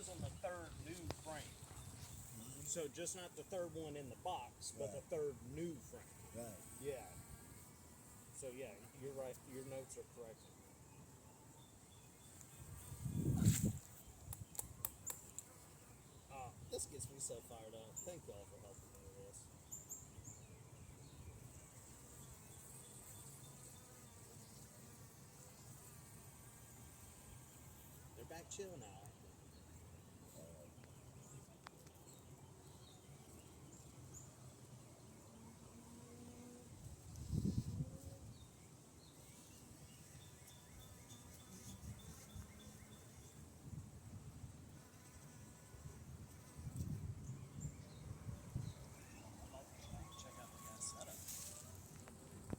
car's on the third new frame. So just not the third one in the box, but the third new frame. Right. Yeah. So yeah, you're right. Your notes are correct. This gets me so fired up. Thank y'all for helping me with this. They're back chill now.